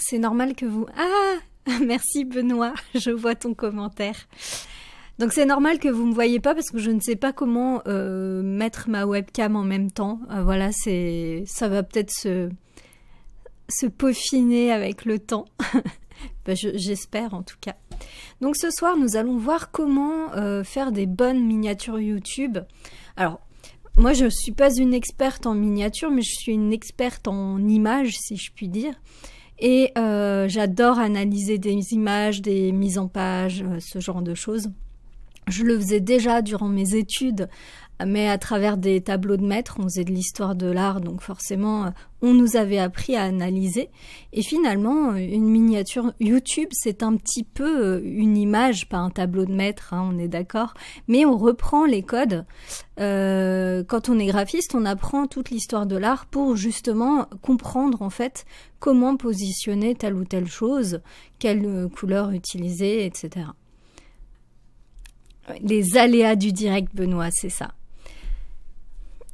c'est normal que vous... Ah, merci Benoît, je vois ton commentaire. Donc c'est normal que vous me voyez pas parce que je ne sais pas comment mettre ma webcam en même temps. Voilà, ça va peut-être se peaufiner avec le temps. Ben, j'espère en tout cas. Donc ce soir, nous allons voir comment faire des bonnes miniatures YouTube. Alors, moi je ne suis pas une experte en miniature, mais je suis une experte en images, si je puis dire. Et j'adore analyser des images, des mises en page, ce genre de choses. Je le faisais déjà durant mes études, mais à travers des tableaux de maître, on faisait de l'histoire de l'art, donc forcément, on nous avait appris à analyser. Et finalement, une miniature YouTube, c'est un petit peu une image, pas un tableau de maître, hein, on est d'accord, mais on reprend les codes. Quand on est graphiste, on apprend toute l'histoire de l'art pour justement comprendre en fait comment positionner telle ou telle chose, quelle couleur utiliser, etc. Les aléas du direct, Benoît, c'est ça.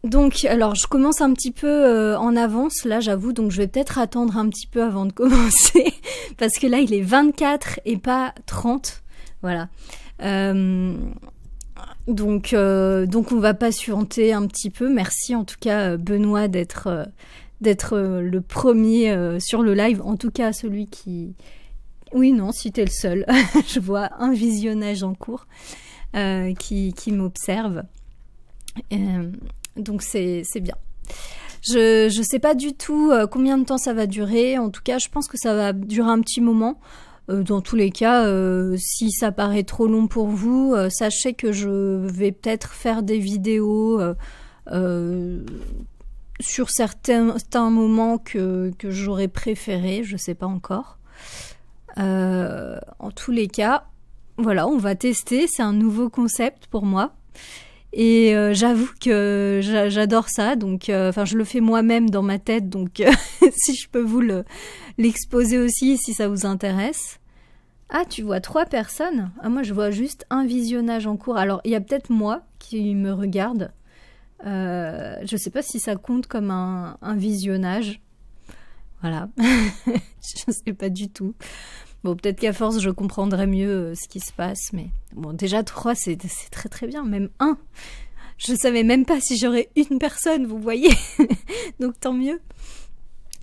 Donc, alors, je commence un petit peu en avance, là, j'avoue, donc je vais peut-être attendre un petit peu avant de commencer, parce que là, il est 24 et pas 30, voilà. Donc, on va patienter un petit peu. Merci, en tout cas, Benoît, d'être le premier sur le live, en tout cas, celui qui... Oui, non, si t'es le seul, je vois un visionnage en cours. Qui m'observe. Donc c'est bien. Je sais pas du tout combien de temps ça va durer. En tout cas, je pense que ça va durer un petit moment. Dans tous les cas, si ça paraît trop long pour vous, sachez que je vais peut-être faire des vidéos sur certains moments que j'aurais préféré. Je sais pas encore. En tous les cas, voilà, on va tester, c'est un nouveau concept pour moi. Et j'avoue que j'adore ça, donc enfin je le fais moi-même dans ma tête, donc si je peux vous l'exposer aussi, si ça vous intéresse. Ah, tu vois 3 personnes? Ah, moi je vois juste un visionnage en cours. Alors il y a peut-être moi qui me regarde. Je sais pas si ça compte comme un visionnage. Voilà, je sais pas du tout. Bon, peut-être qu'à force, je comprendrai mieux ce qui se passe, mais bon, déjà 3, c'est très très bien, même 1. Je savais même pas si j'aurais une personne, vous voyez, donc tant mieux.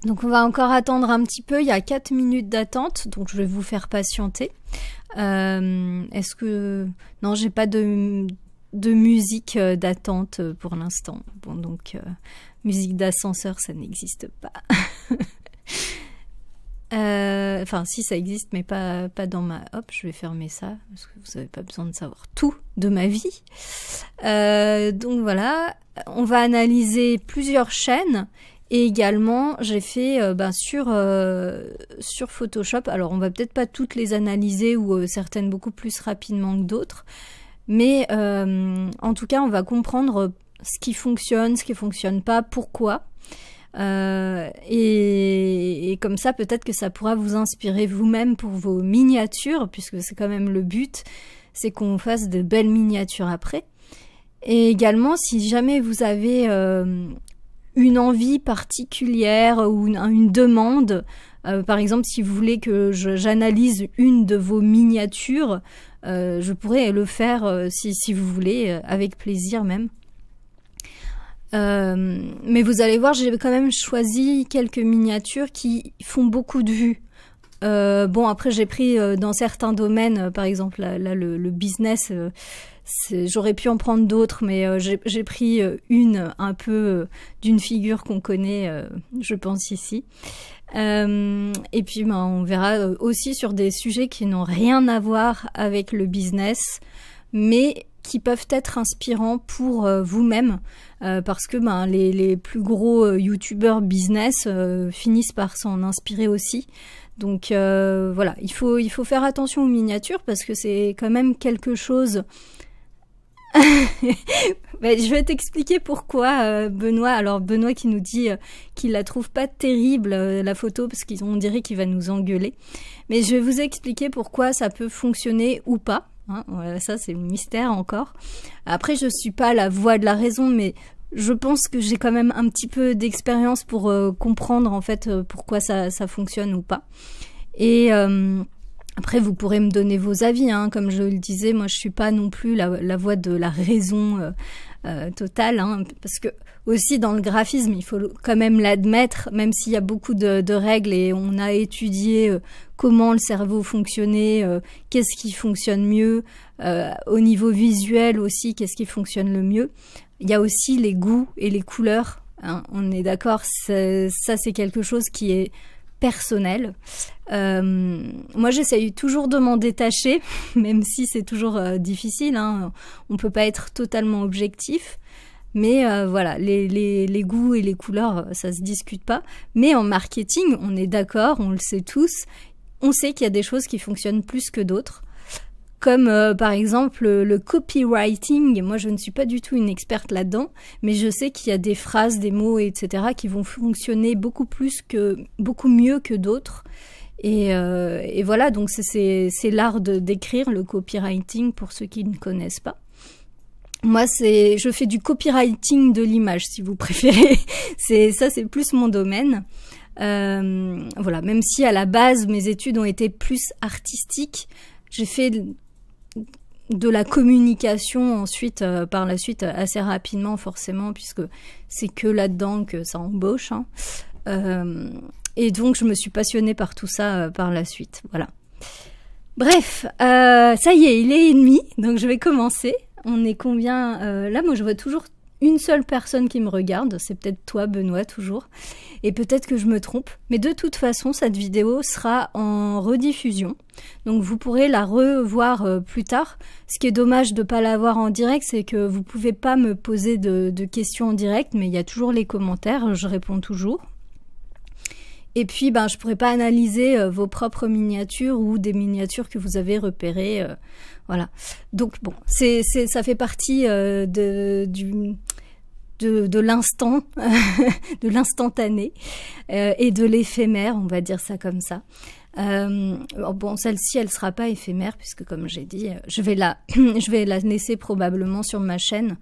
Donc on va encore attendre un petit peu, il y a 4 minutes d'attente, donc je vais vous faire patienter. Est-ce que... Non, j'ai pas de musique d'attente pour l'instant. Bon, donc musique d'ascenseur, ça n'existe pas. Enfin, si ça existe, mais pas dans ma... Hop, je vais fermer ça, parce que vous n'avez pas besoin de savoir tout de ma vie. Donc voilà, on va analyser plusieurs chaînes. Et également, j'ai fait sur Photoshop. Alors, on va peut-être pas toutes les analyser, ou certaines beaucoup plus rapidement que d'autres. Mais en tout cas, on va comprendre ce qui fonctionne pas, pourquoi. Et comme ça, peut-être que ça pourra vous inspirer vous-même pour vos miniatures, puisque c'est quand même le but, c'est qu'on fasse de belles miniatures après. Et également, si jamais vous avez une envie particulière ou une demande, par exemple, si vous voulez que j'analyse une de vos miniatures, je pourrais le faire si vous voulez, avec plaisir même. Mais vous allez voir, j'ai quand même choisi quelques miniatures qui font beaucoup de vues. Bon, après j'ai pris dans certains domaines, par exemple là le business, j'aurais pu en prendre d'autres, mais j'ai pris une un peu d'une figure qu'on connaît, je pense ici. Et puis on verra aussi sur des sujets qui n'ont rien à voir avec le business, mais qui peuvent être inspirants pour vous-même, parce que les plus gros youtubeurs business finissent par s'en inspirer aussi. Donc voilà, il faut faire attention aux miniatures, parce que c'est quand même quelque chose... je vais t'expliquer pourquoi, Benoît. Alors Benoît qui nous dit qu'il la trouve pas terrible, la photo, parce qu'on dirait qu'il va nous engueuler. Mais je vais vous expliquer pourquoi ça peut fonctionner ou pas. Hein, voilà, ça c'est le mystère encore. Après, je suis pas la voix de la raison, mais je pense que j'ai quand même un petit peu d'expérience pour comprendre en fait pourquoi ça fonctionne ou pas. Et après, vous pourrez me donner vos avis, hein. Comme je le disais, moi je suis pas non plus la voix de la raison totale, hein, parce que aussi dans le graphisme, il faut quand même l'admettre, même s'il y a beaucoup de règles et on a étudié comment le cerveau fonctionnait, qu'est-ce qui fonctionne mieux, au niveau visuel aussi, qu'est-ce qui fonctionne le mieux. Il y a aussi les goûts et les couleurs, hein, on est d'accord, ça c'est quelque chose qui est personnel. Moi j'essaye toujours de m'en détacher, même si c'est toujours difficile, hein. On peut pas être totalement objectif. Mais voilà, les goûts et les couleurs, ça se discute pas. Mais en marketing, on est d'accord, on le sait tous. On sait qu'il y a des choses qui fonctionnent plus que d'autres. Comme par exemple le copywriting. Moi, je ne suis pas du tout une experte là-dedans, mais je sais qu'il y a des phrases, des mots, etc. qui vont fonctionner beaucoup mieux que d'autres. Et voilà, donc c'est l'art d'écrire, le copywriting, pour ceux qui ne connaissent pas. Moi, je fais du copywriting de l'image, si vous préférez. C'est plus mon domaine. Voilà, même si à la base, mes études ont été plus artistiques, j'ai fait de la communication ensuite, par la suite, assez rapidement, forcément, puisque c'est que là-dedans que ça embauche, hein. Et donc, je me suis passionnée par tout ça par la suite. Voilà. Bref, ça y est, il est 1h30, donc je vais commencer. On est combien là, moi, je vois toujours une seule personne qui me regarde. C'est peut-être toi, Benoît, toujours. Et peut-être que je me trompe. Mais de toute façon, cette vidéo sera en rediffusion. Donc, vous pourrez la revoir plus tard. Ce qui est dommage de ne pas la voir en direct, c'est que vous pouvez pas me poser de questions en direct. Mais il y a toujours les commentaires. Je réponds toujours. Et puis, je pourrais pas analyser vos propres miniatures ou des miniatures que vous avez repérées. Voilà. Donc bon, ça fait partie de l'instant, de l'instantané et de l'éphémère, on va dire ça comme ça. Bon, celle-ci, elle sera pas éphémère puisque, comme j'ai dit, je vais la laisser probablement sur ma chaîne.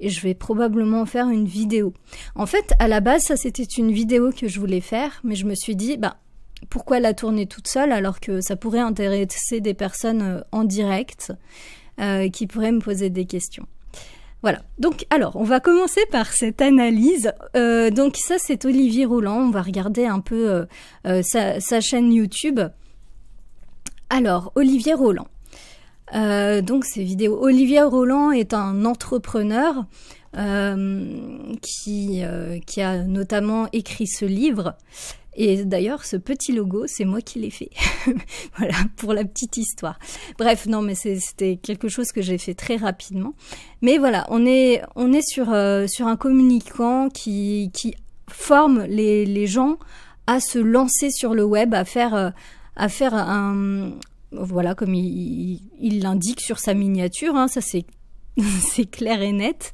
Et je vais probablement faire une vidéo. En fait, à la base, ça c'était une vidéo que je voulais faire, mais je me suis dit, pourquoi la tourner toute seule alors que ça pourrait intéresser des personnes en direct qui pourraient me poser des questions. Voilà. Donc, alors, on va commencer par cette analyse. Donc, ça, c'est Olivier Roland. On va regarder un peu sa chaîne YouTube. Alors, Olivier Roland. Donc ces vidéos. Olivier Roland est un entrepreneur qui a notamment écrit ce livre. Et d'ailleurs, ce petit logo, c'est moi qui l'ai fait. Voilà, pour la petite histoire. Bref, non, mais c'était quelque chose que j'ai fait très rapidement. Mais voilà, on est sur un communicant qui forme les gens à se lancer sur le web, à faire un... Voilà, comme il l'indique sur sa miniature, hein, ça c'est clair et net.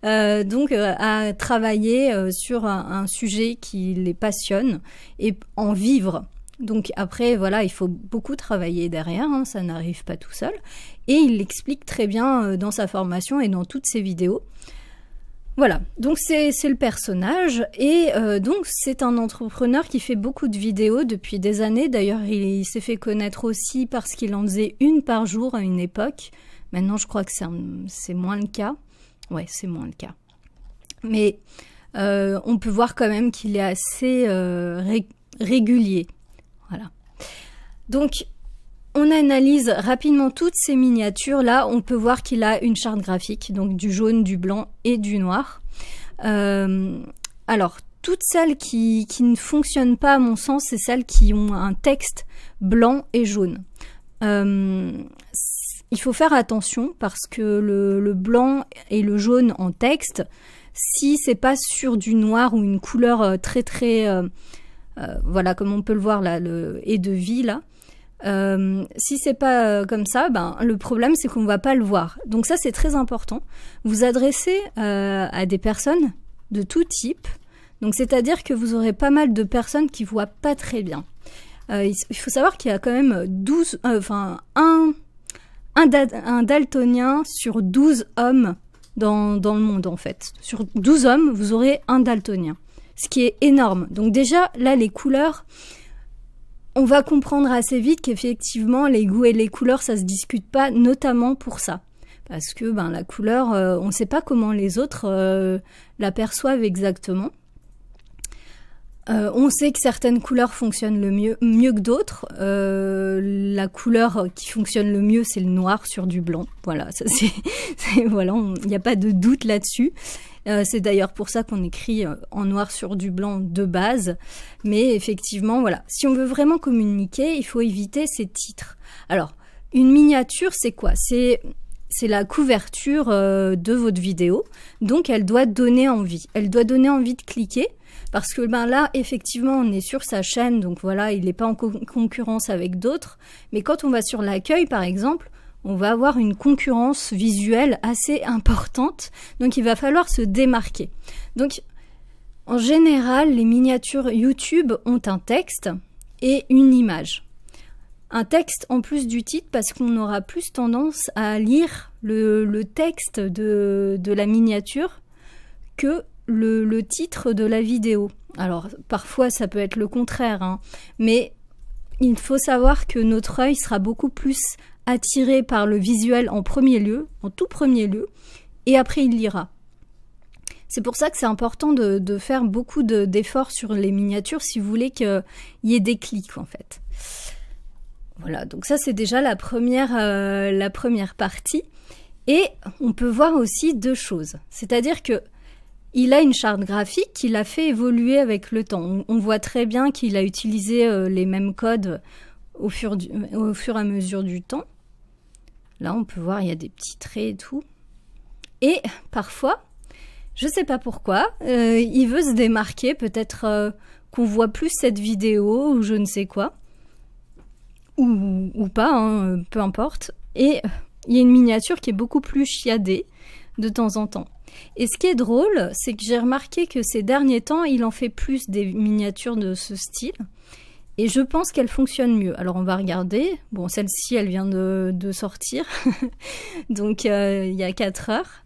Donc, à travailler sur un sujet qui les passionne et en vivre. Donc après, voilà, il faut beaucoup travailler derrière, hein, ça n'arrive pas tout seul. Et il l'explique très bien dans sa formation et dans toutes ses vidéos. Voilà, donc c'est le personnage et donc c'est un entrepreneur qui fait beaucoup de vidéos depuis des années. D'ailleurs, il s'est fait connaître aussi parce qu'il en faisait une par jour à une époque. Maintenant, je crois que c'est moins le cas. Ouais, c'est moins le cas. Mais on peut voir quand même qu'il est assez régulier. Voilà. Donc, on analyse rapidement toutes ces miniatures. Là, on peut voir qu'il a une charte graphique, donc du jaune, du blanc et du noir. Alors, toutes celles qui ne fonctionnent pas, à mon sens, c'est celles qui ont un texte blanc et jaune. Il faut faire attention parce que le blanc et le jaune en texte, si c'est pas sur du noir ou une couleur très très... voilà, comme on peut le voir là, le et de vie là, si c'est pas comme ça, le problème c'est qu'on va pas le voir. Donc ça c'est très important. Vous adressez à des personnes de tout type. Donc c'est-à-dire que vous aurez pas mal de personnes qui voient pas très bien. Il faut savoir qu'il y a quand même un daltonien sur 12 hommes dans le monde en fait. Sur 12 hommes, vous aurez un daltonien. Ce qui est énorme. Donc déjà, là, les couleurs, on va comprendre assez vite qu'effectivement, les goûts et les couleurs, ça se discute pas, notamment pour ça. Parce que la couleur, on ne sait pas comment les autres l'aperçoivent exactement. On sait que certaines couleurs fonctionnent mieux que d'autres. La couleur qui fonctionne le mieux, c'est le noir sur du blanc. Voilà, ça voilà, il n'y a pas de doute là-dessus. C'est d'ailleurs pour ça qu'on écrit en noir sur du blanc de base. Mais effectivement, voilà, si on veut vraiment communiquer, il faut éviter ces titres. Alors, une miniature, c'est quoi? C'est la couverture de votre vidéo. Donc, elle doit donner envie. Elle doit donner envie de cliquer. Parce que là, effectivement, on est sur sa chaîne, donc voilà, il n'est pas en concurrence avec d'autres. Mais quand on va sur l'accueil, par exemple, on va avoir une concurrence visuelle assez importante. Donc, il va falloir se démarquer. Donc, en général, les miniatures YouTube ont un texte et une image. Un texte en plus du titre parce qu'on aura plus tendance à lire le texte de la miniature que le titre de la vidéo. Alors, parfois, ça peut être le contraire, hein, mais il faut savoir que notre œil sera beaucoup plus attiré par le visuel en premier lieu, en tout premier lieu, et après il lira. C'est pour ça que c'est important de faire beaucoup d'efforts sur les miniatures si vous voulez qu'il y ait des clics, en fait. Voilà, donc ça c'est déjà la première partie. Et on peut voir aussi deux choses. C'est-à-dire que il a une charte graphique qu'il a fait évoluer avec le temps. On voit très bien qu'il a utilisé les mêmes codes au fur et à mesure du temps. Là, on peut voir, il y a des petits traits et tout. Et parfois, je ne sais pas pourquoi, il veut se démarquer. Peut-être qu'on voit plus cette vidéo ou je ne sais quoi. Ou pas, hein, peu importe. Et il y a une miniature qui est beaucoup plus chiadée de temps en temps. Et ce qui est drôle, c'est que j'ai remarqué que ces derniers temps, il en fait plus des miniatures de ce style. Et je pense qu'elle fonctionne mieux. Alors on va regarder. Bon, celle-ci, elle vient de sortir. Donc il y a 4 heures.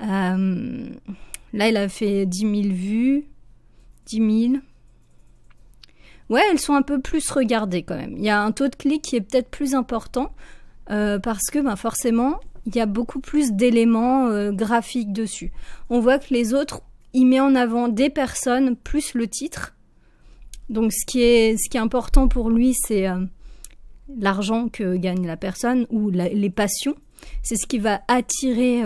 Là, elle a fait 10 000 vues. 10 000. Ouais, elles sont un peu plus regardées quand même. Il y a un taux de clic qui est peut-être plus important. Parce que forcément, il y a beaucoup plus d'éléments graphiques dessus. On voit que les autres, il met en avant des personnes plus le titre. Donc ce qui est important pour lui, c'est l'argent que gagne la personne ou les passions. C'est ce qui va attirer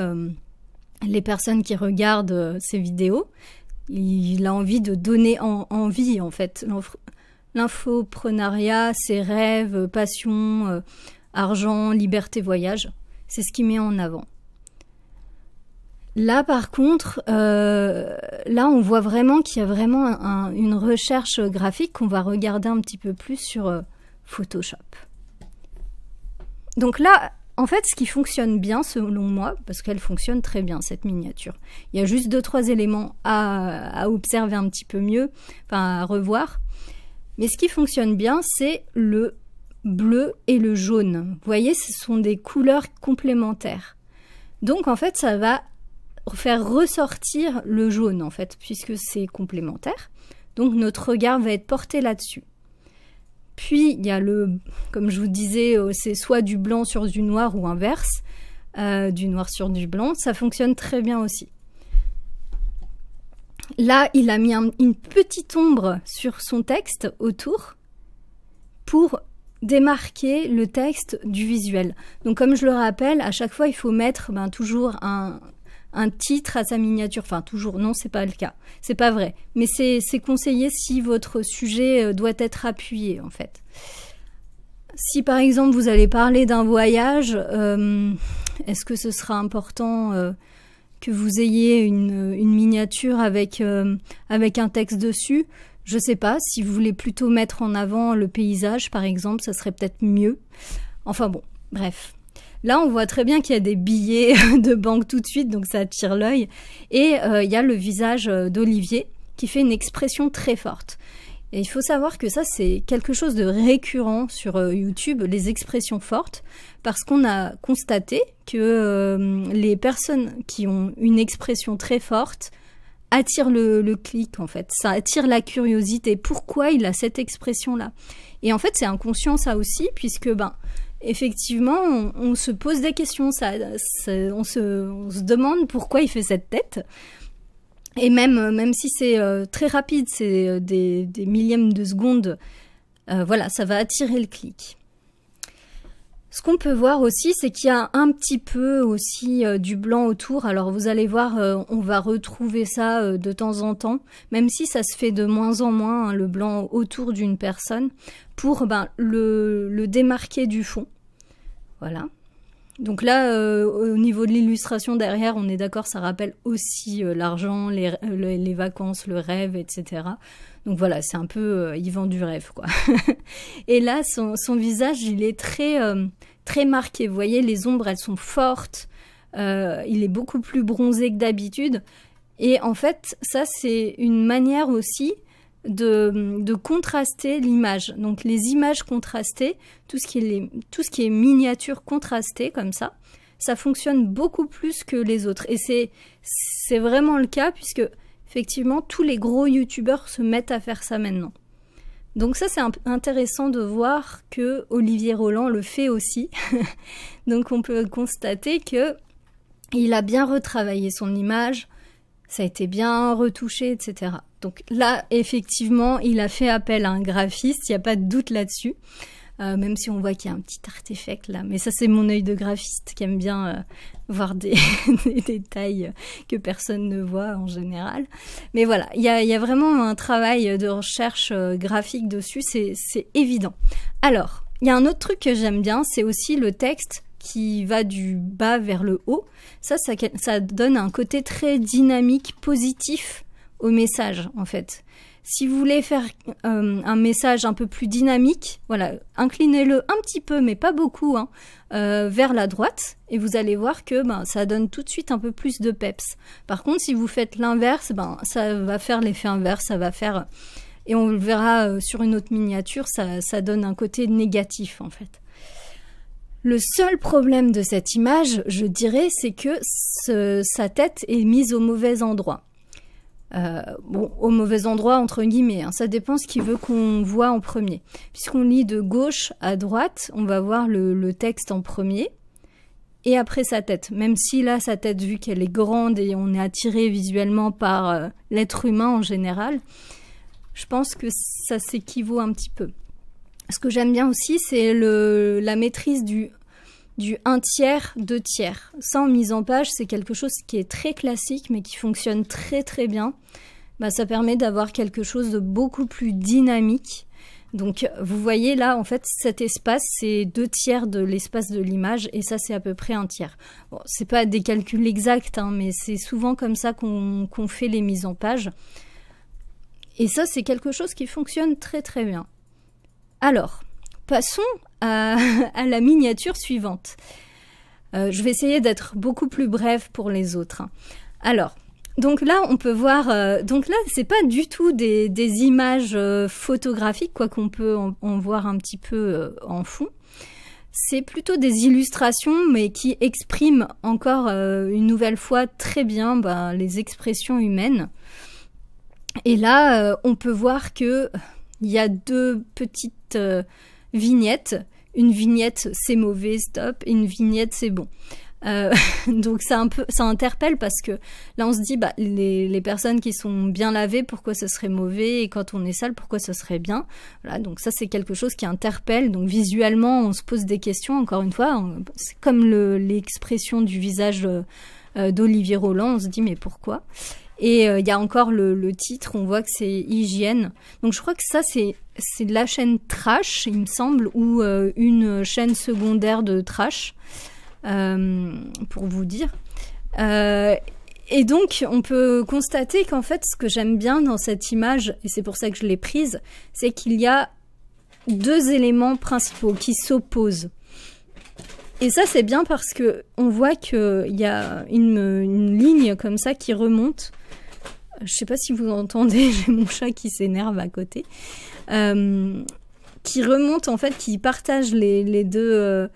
les personnes qui regardent ces vidéos. Il a envie de donner envie en fait. L'infoprenariat, ses rêves, passions, argent, liberté, voyage. C'est ce qu'il met en avant. Là, par contre, là, on voit vraiment qu'il y a vraiment une recherche graphique qu'on va regarder un petit peu plus sur Photoshop. Donc là, en fait, ce qui fonctionne bien, selon moi, parce qu'elle fonctionne très bien, cette miniature. Il y a juste 2-3 éléments à observer un petit peu mieux, enfin, à revoir. Mais ce qui fonctionne bien, c'est le bleu et le jaune. Vous voyez, ce sont des couleurs complémentaires. Donc, en fait, ça va faire ressortir le jaune, en fait, puisque c'est complémentaire. Donc, notre regard va être porté là-dessus. Puis, il y a comme je vous disais, c'est soit du blanc sur du noir ou inverse, du noir sur du blanc. Ça fonctionne très bien aussi. Là, il a mis une petite ombre sur son texte autour pour démarquer le texte du visuel. Donc, comme je le rappelle, à chaque fois, il faut mettre toujours un titre à sa miniature. Enfin, toujours, non, c'est pas le cas. C'est pas vrai. Mais c'est conseillé si votre sujet doit être appuyé, en fait. Si, par exemple, vous allez parler d'un voyage, est-ce que ce sera important que vous ayez une miniature avec un texte dessus? Je sais pas, si vous voulez plutôt mettre en avant le paysage, par exemple, ça serait peut-être mieux. Enfin bon, bref. Là, on voit très bien qu'il y a des billets de banque tout de suite, donc ça attire l'œil. Et il y a le visage d'Olivier qui fait une expression très forte. Et il faut savoir que ça, c'est quelque chose de récurrent sur YouTube, les expressions fortes, parce qu'on a constaté que les personnes qui ont une expression très forte attirent le clic, en fait. Ça attire la curiosité. Pourquoi il a cette expression-là? Et en fait, c'est inconscient, ça aussi, puisque, effectivement, on se pose des questions. On se demande pourquoi il fait cette tête. Et même si c'est très rapide, c'est des millièmes de seconde, voilà, ça va attirer le clic. Ce qu'on peut voir aussi, c'est qu'il y a un petit peu aussi du blanc autour. Alors vous allez voir, on va retrouver ça de temps en temps, même si ça se fait de moins en moins, hein, le blanc autour d'une personne, pour le démarquer du fond. Voilà. Donc là, au niveau de l'illustration derrière, on est d'accord, ça rappelle aussi l'argent, les vacances, le rêve, etc. Donc voilà, c'est un peu, il vend du rêve, quoi. Et là, son visage, il est très marqué. Vous voyez, les ombres, elles sont fortes. Il est beaucoup plus bronzé que d'habitude. Et en fait, ça, c'est une manière aussi de contraster l'image. Donc les images contrastées, tout ce qui est miniature contrastée comme ça fonctionne beaucoup plus que les autres. Et c'est vraiment le cas puisque effectivement tous les gros youtubeurs se mettent à faire ça maintenant. Donc ça c'est intéressant de voir que Olivier Roland le fait aussi. Donc on peut constater que il a bien retravaillé son image, ça a été bien retouché, etc. Donc là, effectivement, il a fait appel à un graphiste, il n'y a pas de doute là-dessus. Même si on voit qu'il y a un petit artefact là. Mais ça, c'est mon œil de graphiste qui aime bien voir des détails que personne ne voit en général. Mais voilà, il y a vraiment un travail de recherche graphique dessus, c'est évident. Alors, il y a un autre truc que j'aime bien, c'est aussi le texte qui va du bas vers le haut. Ça donne un côté très dynamique, positif au message, en fait. Si vous voulez faire un message un peu plus dynamique, voilà, inclinez-le un petit peu, mais pas beaucoup, hein, vers la droite, et vous allez voir que ça donne tout de suite un peu plus de peps. Par contre, si vous faites l'inverse, ça va faire l'effet inverse, ça va faire... Et on le verra sur une autre miniature, ça donne un côté négatif, en fait. Le seul problème de cette image, je dirais, c'est que sa tête est mise au mauvais endroit. Bon, au mauvais endroit, entre guillemets, hein, ça dépend ce qu'il veut qu'on voit en premier. Puisqu'on lit de gauche à droite, on va voir le texte en premier, et après sa tête. Même si là, sa tête, vu qu'elle est grande et on est attiré visuellement par l'être humain en général, je pense que ça s'équivaut un petit peu. Ce que j'aime bien aussi, c'est la maîtrise du 1 tiers, 2 tiers. Ça, en mise en page, c'est quelque chose qui est très classique, mais qui fonctionne très très bien. Ça permet d'avoir quelque chose de beaucoup plus dynamique. Donc, vous voyez là, en fait, cet espace, c'est 2 tiers de l'espace de l'image, et ça, c'est à peu près 1 tiers. Bon, c'est pas des calculs exacts, hein, mais c'est souvent comme ça qu'on fait les mises en page. Et ça, c'est quelque chose qui fonctionne très très bien. Alors, passons à la miniature suivante. Je vais essayer d'être beaucoup plus brève pour les autres. Alors, donc là, on peut voir... donc là, c'est pas du tout des images photographiques, quoi qu'on peut en voir un petit peu en fond. C'est plutôt des illustrations, mais qui expriment encore une nouvelle fois très bien les expressions humaines. Et là, on peut voir que il y a 2 petites vignettes. Une vignette, c'est mauvais, stop, et une vignette, c'est bon. Donc ça interpelle parce que là, on se dit, les personnes qui sont bien lavées, pourquoi ce serait mauvais? Et quand on est sale, pourquoi ce serait bien? Voilà, donc ça, c'est quelque chose qui interpelle. Donc visuellement, on se pose des questions, encore une fois. C'est comme l'expression du visage d'Olivier Roland. On se dit, mais pourquoi? Et il y a encore le titre, on voit que c'est hygiène. Donc je crois que ça, c'est de la chaîne Trash, il me semble, ou une chaîne secondaire de Trash, pour vous dire. Et donc, on peut constater qu'en fait, ce que j'aime bien dans cette image, et c'est pour ça que je l'ai prise, c'est qu'il y a 2 éléments principaux qui s'opposent. Et ça, c'est bien parce que on voit qu'il y a une ligne comme ça qui remonte je sais pas si vous entendez, j'ai mon chat qui s'énerve à côté, qui remonte en fait, qui partage les deux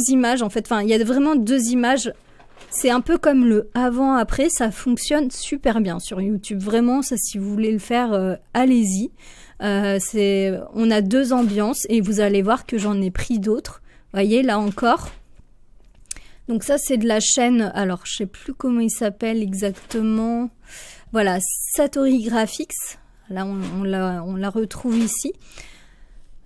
images en fait. Enfin, il y a vraiment deux images. C'est un peu comme le avant-après, ça fonctionne super bien sur YouTube. Vraiment, ça, si vous voulez le faire, allez-y. On a deux ambiances et vous allez voir que j'en ai pris d'autres. Voyez, là encore. Donc ça, c'est de la chaîne, alors je sais plus comment il s'appelle exactement. Voilà, Satori Graphics. Là, on la retrouve ici.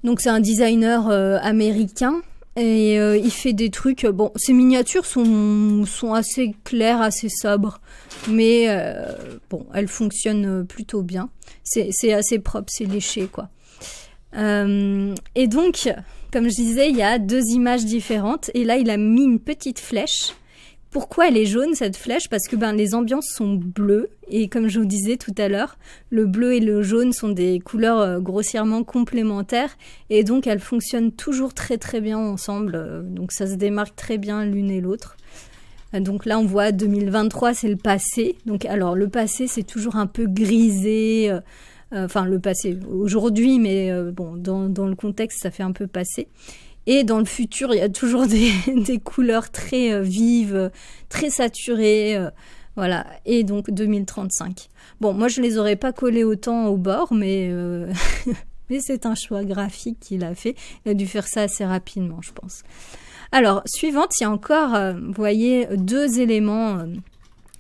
Donc c'est un designer américain. Et il fait des trucs... bon, ses miniatures sont assez claires, assez sobres. Mais bon, elles fonctionnent plutôt bien. C'est assez propre, c'est léché, quoi. Et donc, comme je disais, il y a deux images différentes. Et là, il a mis une petite flèche. Pourquoi elle est jaune, cette flèche? Parce que les ambiances sont bleues. Et comme je vous disais tout à l'heure, le bleu et le jaune sont des couleurs grossièrement complémentaires. Et donc, elles fonctionnent toujours très très bien ensemble. Donc, ça se démarque très bien l'une et l'autre. Donc là, on voit 2023, c'est le passé. Donc, alors, le passé, c'est toujours un peu grisé. Enfin, le passé aujourd'hui, mais bon, dans le contexte, ça fait un peu passé. Et dans le futur, il y a toujours des couleurs très vives, très saturées, voilà. Et donc 2035. Bon, moi je les aurais pas collés autant au bord, mais mais c'est un choix graphique qu'il a fait. Il a dû faire ça assez rapidement, je pense. Alors, suivante, il y a encore, vous voyez, deux éléments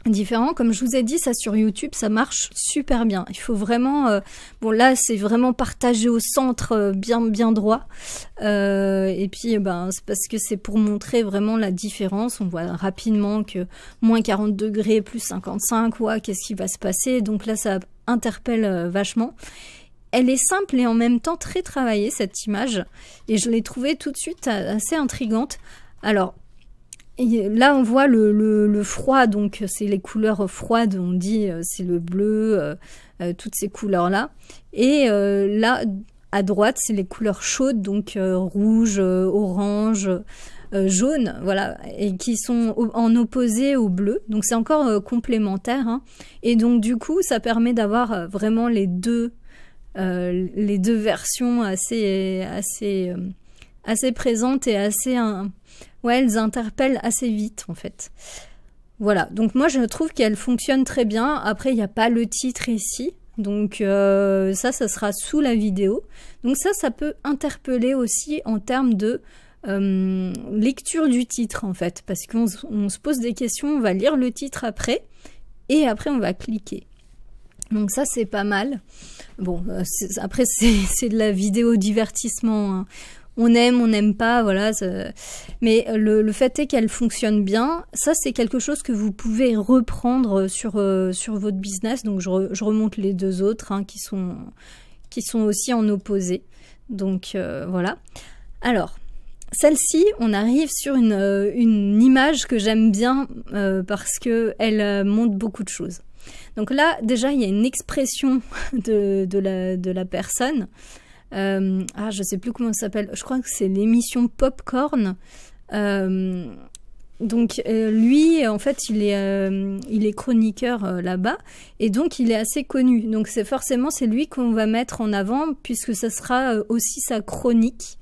différents. Comme je vous ai dit, ça sur YouTube, ça marche super bien. Il faut vraiment... bon, là, c'est vraiment partagé au centre, bien droit. Et puis, c'est parce que c'est pour montrer vraiment la différence. On voit rapidement que moins 40 degrés, plus 55, ouais, qu'est-ce qui va se passer? Donc là, ça interpelle vachement. Elle est simple et en même temps très travaillée, cette image. Et je l'ai trouvée tout de suite assez intrigante. Alors... Et là, on voit le froid, donc c'est les couleurs froides, on dit c'est le bleu, toutes ces couleurs-là. Et là, à droite, c'est les couleurs chaudes, donc rouge, orange, jaune, voilà, et qui sont en opposé au bleu. Donc c'est encore complémentaire, hein. Et donc du coup, ça permet d'avoir vraiment les deux versions assez présentes et assez... ouais, elles interpellent assez vite, en fait. Voilà, donc moi, je trouve qu'elle fonctionne très bien. Après, il n'y a pas le titre ici. Donc ça sera sous la vidéo. Donc ça peut interpeller aussi en termes de lecture du titre, en fait. Parce qu'on se pose des questions, on va lire le titre après. Et après, on va cliquer. Donc ça, c'est pas mal. Bon, après, c'est de la vidéo divertissement, hein. On aime, on n'aime pas, voilà. Mais le fait est qu'elle fonctionne bien. Ça, c'est quelque chose que vous pouvez reprendre sur votre business. Donc, je remonte les deux autres, hein, qui sont aussi en opposé. Donc, voilà. Alors, celle-ci, on arrive sur une image que j'aime bien parce que elle montre beaucoup de choses. Donc là, déjà, il y a une expression de la personne. Je sais plus comment ça s'appelle. Je crois que c'est l'émission Popcorn. Donc lui, en fait, il est chroniqueur là-bas, et donc il est assez connu. Donc c'est lui qu'on va mettre en avant, puisque ça sera aussi sa chronique.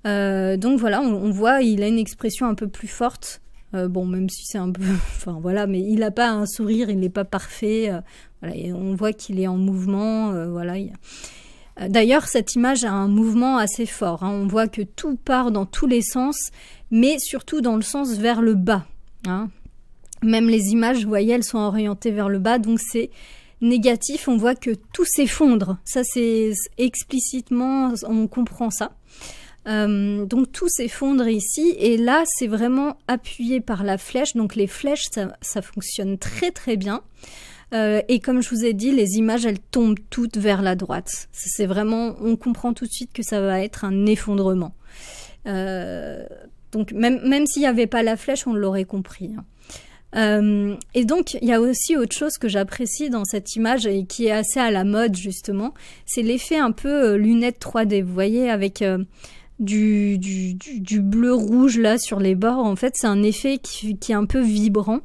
Donc voilà, on voit, il a une expression un peu plus forte. Bon, même si c'est un peu... Enfin voilà, mais il n'a pas un sourire, il n'est pas parfait. Voilà, et on voit qu'il est en mouvement. Voilà. D'ailleurs, cette image a un mouvement assez fort, hein. On voit que tout part dans tous les sens, mais surtout dans le sens vers le bas, hein. Même les images, vous voyez, elles sont orientées vers le bas, donc c'est négatif. On voit que tout s'effondre. Ça, c'est explicitement, on comprend ça. Donc tout s'effondre ici, et là, c'est vraiment appuyé par la flèche. Donc les flèches, ça fonctionne très très bien. Et comme je vous ai dit, les images, elles tombent toutes vers la droite. C'est vraiment, on comprend tout de suite que ça va être un effondrement. Donc même s'il n'y avait pas la flèche, on l'aurait compris, hein. Et donc, il y a aussi autre chose que j'apprécie dans cette image et qui est assez à la mode, justement. C'est l'effet un peu lunettes 3D. Vous voyez, avec du bleu-rouge là sur les bords. En fait, c'est un effet qui est un peu vibrant.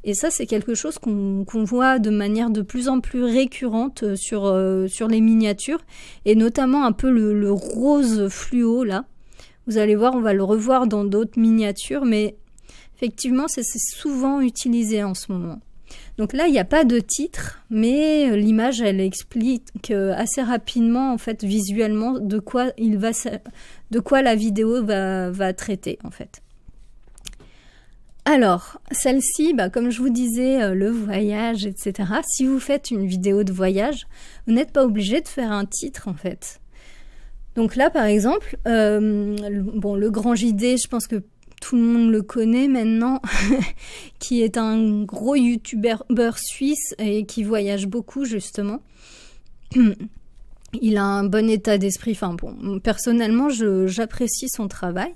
Et ça, c'est quelque chose qu'on voit de manière de plus en plus récurrente sur les miniatures, et notamment un peu le rose fluo, là. Vous allez voir, on va le revoir dans d'autres miniatures, mais effectivement, c'est souvent utilisé en ce moment. Donc là, il n'y a pas de titre, mais l'image, elle explique assez rapidement, en fait, visuellement, de quoi la vidéo va traiter, en fait. Alors, celle-ci, comme je vous disais, le voyage, etc. Si vous faites une vidéo de voyage, vous n'êtes pas obligé de faire un titre, en fait. Donc là, par exemple, le Grand JD, je pense que tout le monde le connaît maintenant, qui est un gros youtubeur suisse et qui voyage beaucoup, justement. Il a un bon état d'esprit. Enfin bon, personnellement, j'apprécie son travail,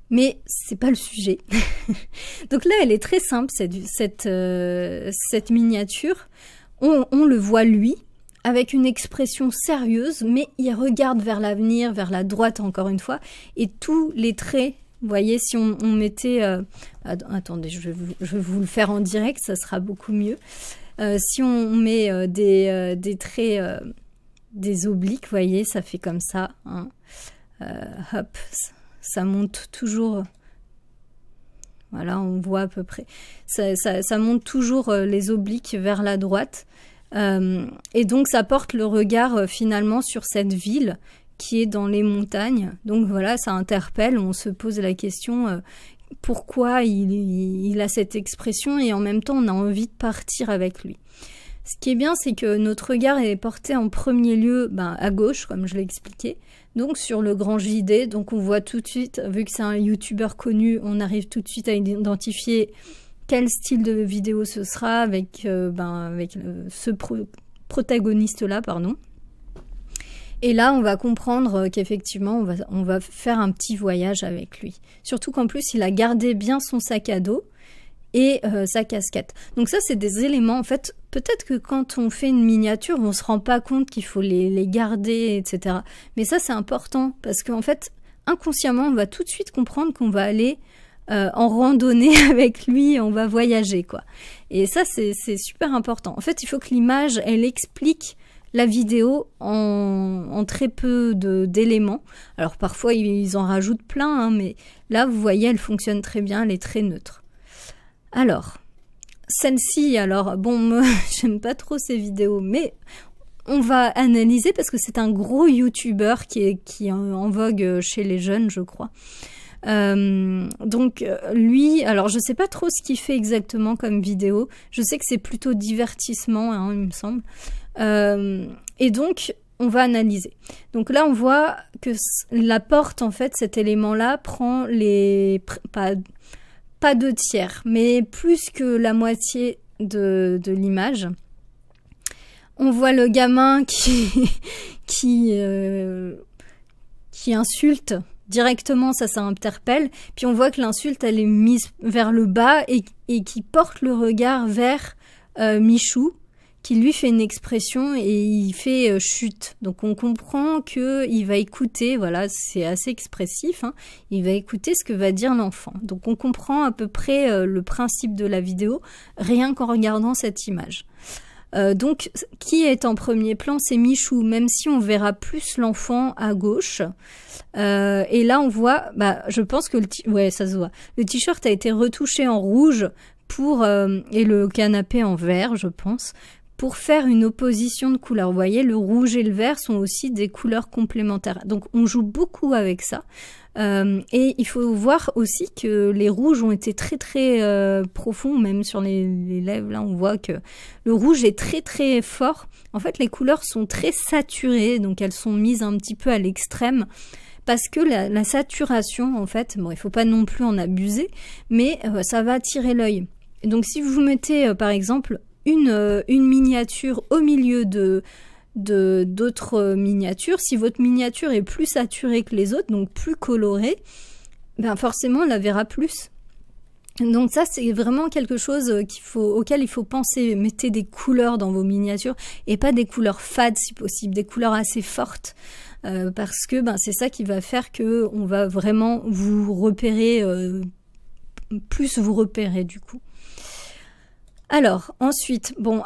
mais c'est pas le sujet. Donc là, elle est très simple, cette miniature. On le voit lui, avec une expression sérieuse, mais il regarde vers l'avenir, vers la droite encore une fois, et tous les traits. Vous voyez, si on mettait... attendez, je vais vous le faire en direct, ça sera beaucoup mieux. Si on met des traits, des obliques, vous voyez, ça fait comme ça. Hein. Hop, ça monte toujours... Voilà, on voit à peu près. Ça monte toujours les obliques vers la droite. Et donc, ça porte le regard finalement sur cette ville qui est dans les montagnes. Donc voilà, ça interpelle, on se pose la question pourquoi il a cette expression, et en même temps on a envie de partir avec lui. Ce qui est bien, c'est que notre regard est porté en premier lieu à gauche, comme je l'ai expliqué, donc sur le Grand JD. Donc on voit tout de suite, vu que c'est un youtubeur connu, on arrive tout de suite à identifier quel style de vidéo ce sera avec ce protagoniste-là, pardon. Et là, on va comprendre qu'effectivement, on va faire un petit voyage avec lui. Surtout qu'en plus, il a gardé bien son sac à dos et sa casquette. Donc ça, c'est des éléments, en fait, peut-être que quand on fait une miniature, on se rend pas compte qu'il faut les garder, etc. Mais ça, c'est important, parce qu'en fait, inconsciemment, on va tout de suite comprendre qu'on va aller en randonnée avec lui, on va voyager, quoi. Et ça, c'est super important. En fait, il faut que l'image, elle explique la vidéo en très peu d'éléments. Alors parfois ils en rajoutent plein, hein, mais là vous voyez, elle fonctionne très bien, elle est très neutre. Alors, celle-ci, alors bon, moi j'aime pas trop ces vidéos, mais on va analyser parce que c'est un gros youtubeur qui est en vogue chez les jeunes, je crois. Donc lui, alors je sais pas trop ce qu'il fait exactement comme vidéo, je sais que c'est plutôt divertissement, hein, il me semble. Et donc on va analyser. Donc là on voit que la porte, en fait, cet élément-là prend pas 2 tiers, mais plus que la moitié de l'image. On voit le gamin qui insulte directement, ça interpelle. Puis on voit que l'insulte, elle est mise vers le bas et qui porte le regard vers Michou, qui lui fait une expression et il fait chute. Donc on comprend que il va écouter, voilà, c'est assez expressif, hein, il va écouter ce que va dire l'enfant. Donc on comprend à peu près le principe de la vidéo rien qu'en regardant cette image. Donc, qui est en premier plan? C'est Michou, même si on verra plus l'enfant à gauche. Et là, on voit, je pense que ouais, ça se voit. Le t-shirt a été retouché en rouge et le canapé en vert, je pense, pour faire une opposition de couleurs. Vous voyez, le rouge et le vert sont aussi des couleurs complémentaires. Donc, on joue beaucoup avec ça. Et il faut voir aussi que les rouges ont été très très profonds, même sur les lèvres. Là, on voit que le rouge est très très fort. En fait, les couleurs sont très saturées, donc elles sont mises un petit peu à l'extrême. Parce que la saturation, en fait, bon, il faut pas non plus en abuser, mais ça va attirer l'œil. Donc, si vous mettez, par exemple, une miniature au milieu d'autres miniatures, si votre miniature est plus saturée que les autres, donc plus colorée, forcément on la verra plus. Donc ça, c'est vraiment quelque chose auquel il faut penser. Mettez des couleurs dans vos miniatures et pas des couleurs fades si possible, des couleurs assez fortes, parce que c'est ça qui va faire que on va vraiment vous repérer, plus vous repérer du coup. Alors, ensuite, bon,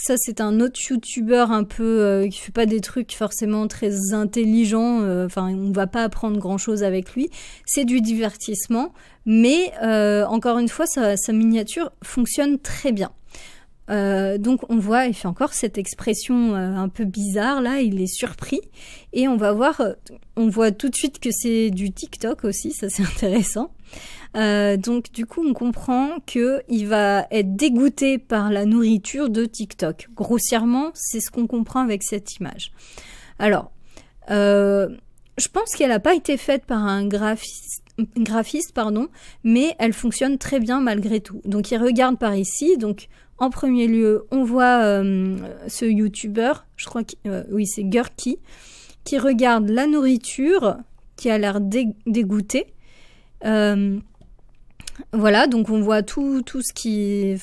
ça c'est un autre youtubeur un peu qui fait pas des trucs forcément très intelligents, enfin on va pas apprendre grand chose avec lui, c'est du divertissement, mais encore une fois sa miniature fonctionne très bien. Donc on voit, il fait encore cette expression un peu bizarre là, il est surpris et on voit tout de suite que c'est du TikTok aussi, ça c'est intéressant. Donc du coup on comprend que il va être dégoûté par la nourriture de TikTok. Grossièrement, c'est ce qu'on comprend avec cette image. Alors, je pense qu'elle n'a pas été faite par un graphiste, pardon, mais elle fonctionne très bien malgré tout. Donc il regarde par ici, donc en premier lieu, on voit ce YouTuber, je crois que oui, c'est Gurky, qui regarde la nourriture, qui a l'air dégoûté. Voilà, donc on voit tout ce qui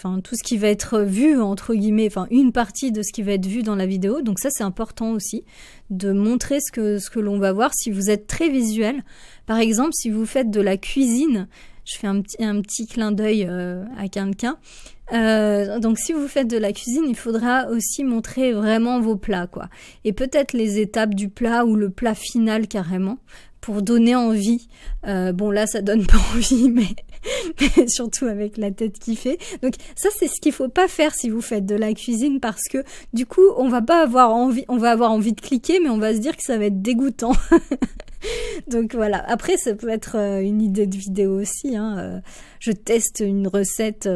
va être vu, entre guillemets, enfin une partie de ce qui va être vu dans la vidéo. Donc ça, c'est important aussi de montrer ce que l'on va voir si vous êtes très visuel. Par exemple, si vous faites de la cuisine, je fais un petit clin d'œil à quelqu'un. Donc si vous faites de la cuisine, il faudra aussi montrer vraiment vos plats, quoi. Et peut-être les étapes du plat ou le plat final carrément, pour donner envie. Bon là, ça donne pas envie, mais surtout avec la tête qui fait. Donc ça, c'est ce qu'il faut pas faire si vous faites de la cuisine, parce que du coup, on va avoir envie de cliquer, mais on va se dire que ça va être dégoûtant. Donc voilà. Après, ça peut être une idée de vidéo aussi, hein. Je teste une recette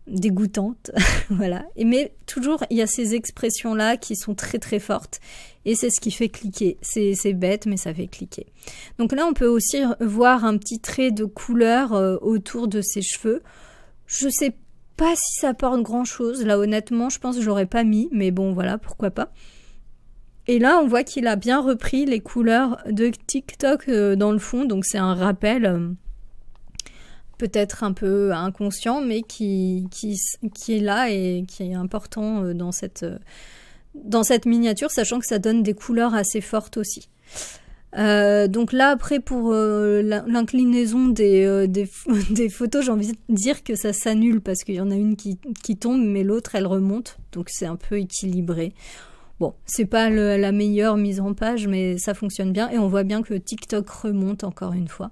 dégoûtante, voilà. Mais toujours, il y a ces expressions-là qui sont très très fortes, et c'est ce qui fait cliquer. C'est bête, mais ça fait cliquer. Donc là, on peut aussi voir un petit trait de couleur autour de ses cheveux. Je sais pas si ça apporte grand-chose. Là, honnêtement, je pense que je l'aurais pas mis, mais bon, voilà, pourquoi pas. Et là, on voit qu'il a bien repris les couleurs de TikTok dans le fond, donc c'est un rappel peut-être un peu inconscient, mais qui est là et qui est important dans cette miniature, sachant que ça donne des couleurs assez fortes aussi. Donc là, après, pour l'inclinaison des photos, j'ai envie de dire que ça s'annule, parce qu'il y en a une qui tombe, mais l'autre, elle remonte, donc c'est un peu équilibré. Bon, c'est pas la meilleure mise en page, mais ça fonctionne bien, et on voit bien que TikTok remonte encore une fois.